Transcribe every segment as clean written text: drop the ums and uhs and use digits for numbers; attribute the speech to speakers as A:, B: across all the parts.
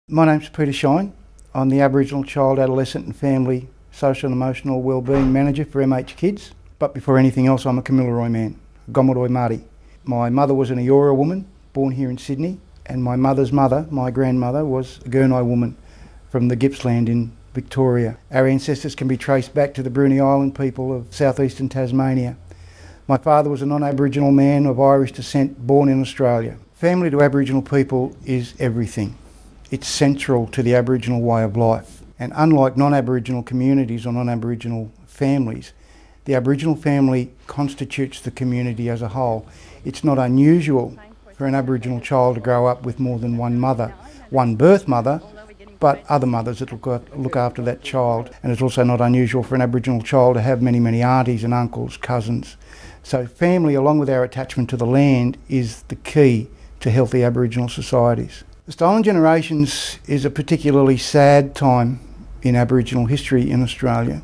A: My name's Peter Shine. I'm the Aboriginal Child, Adolescent and Family Social and Emotional Wellbeing Manager for MH Kids. But before anything else, I'm a Kamilaroi man, Gomeroi Māori. My mother was an Eora woman, born here in Sydney, and my mother's mother, my grandmother, was a Gurnai woman from the Gippsland in Victoria. Our ancestors can be traced back to the Bruny Island people of southeastern Tasmania. My father was a non-Aboriginal man of Irish descent, born in Australia. Family to Aboriginal people is everything. It's central to the Aboriginal way of life. And unlike non-Aboriginal communities or non-Aboriginal families, the Aboriginal family constitutes the community as a whole. It's not unusual for an Aboriginal child to grow up with more than one mother, one birth mother, but other mothers that look after that child. And it's also not unusual for an Aboriginal child to have many, many aunties and uncles, cousins. So family, along with our attachment to the land, is the key to healthy Aboriginal societies. The stolen generations is a particularly sad time in Aboriginal history in Australia,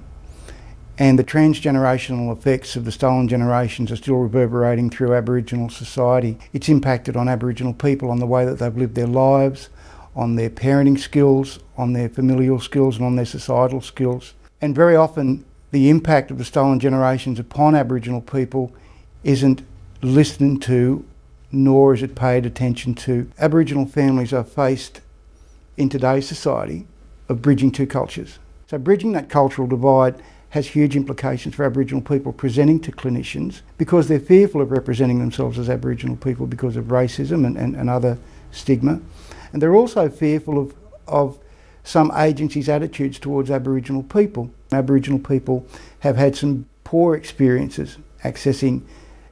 A: and the transgenerational effects of the stolen generations are still reverberating through Aboriginal society. It's impacted on Aboriginal people, on the way that they've lived their lives, on their parenting skills, on their familial skills and on their societal skills. And very often the impact of the stolen generations upon Aboriginal people isn't listened to, nor is it paid attention to. Aboriginal families are faced in today's society of bridging two cultures. So bridging that cultural divide has huge implications for Aboriginal people presenting to clinicians because they're fearful of representing themselves as Aboriginal people because of racism and other stigma. And they're also fearful of some agencies' attitudes towards Aboriginal people. Aboriginal people have had some poor experiences accessing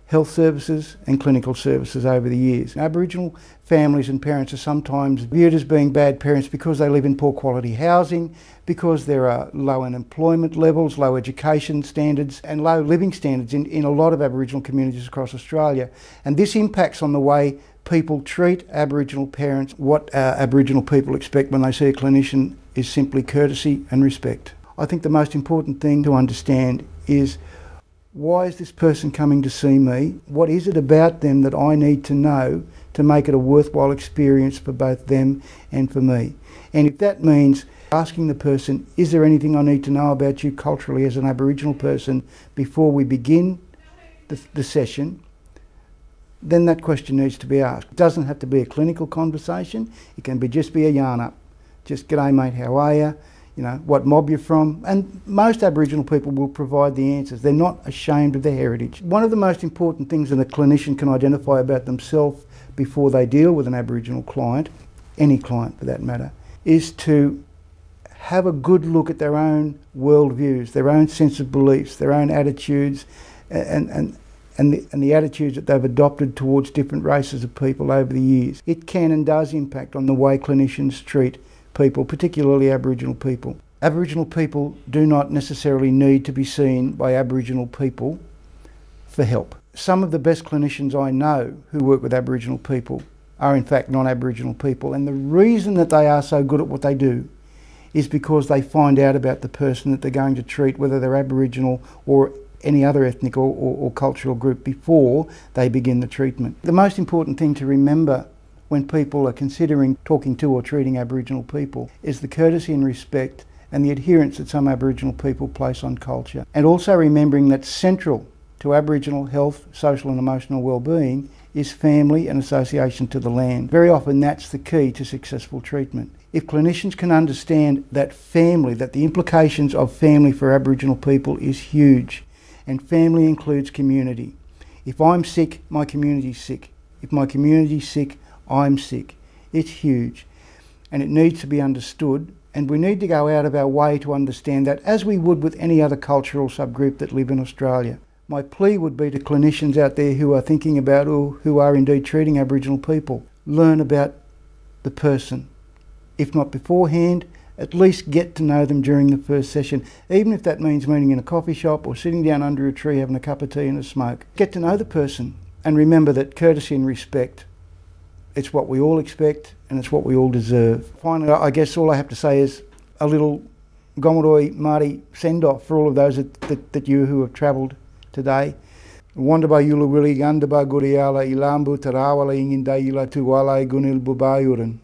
A: health services and clinical services over the years. Aboriginal families and parents are sometimes viewed as being bad parents because they live in poor quality housing, because there are low unemployment levels, low education standards and low living standards in a lot of Aboriginal communities across Australia. And this impacts on the way people treat Aboriginal parents. What Aboriginal people expect when they see a clinician is simply courtesy and respect. I think the most important thing to understand is, why is this person coming to see me? What is it about them that I need to know to make it a worthwhile experience for both them and for me? And if that means asking the person, is there anything I need to know about you culturally as an Aboriginal person before we begin the session, then that question needs to be asked. It doesn't have to be a clinical conversation. It can just be a yarn up. Just, g'day mate, how are you? You know, what mob you're from, and most Aboriginal people will provide the answers. They're not ashamed of their heritage. One of the most important things that a clinician can identify about themselves before they deal with an Aboriginal client, any client for that matter, is to have a good look at their own worldviews, their own sense of beliefs, their own attitudes, and the attitudes that they've adopted towards different races of people over the years. It can and does impact on the way clinicians treat people, particularly Aboriginal people. Aboriginal people do not necessarily need to be seen by Aboriginal people for help. Some of the best clinicians I know who work with Aboriginal people are in fact non-Aboriginal people, and the reason that they are so good at what they do is because they find out about the person that they're going to treat, whether they're Aboriginal or any other ethnic or cultural group, before they begin the treatment. The most important thing to remember when people are considering talking to or treating Aboriginal people is the courtesy and respect and the adherence that some Aboriginal people place on culture. And also remembering that central to Aboriginal health, social and emotional well-being is family and association to the land. Very often that's the key to successful treatment. If clinicians can understand that family, that the implications of family for Aboriginal people is huge, and family includes community. If I'm sick, my community's sick. If my community's sick, I'm sick. It's huge, and it needs to be understood, and we need to go out of our way to understand that, as we would with any other cultural subgroup that live in Australia. My plea would be to clinicians out there who are thinking about or who are indeed treating Aboriginal people, learn about the person. If not beforehand, at least get to know them during the first session, even if that means meeting in a coffee shop or sitting down under a tree having a cup of tea and a smoke. Get to know the person, and remember that courtesy and respect, it's what we all expect and it's what we all deserve. Finally, I guess all I have to say is a little Gomeroi Māori send-off for all of those that you who have travelled today. Wandaba yulu wili gandaba guriala ilambu tarawala ingindai ila tuwala gunil bubayuran.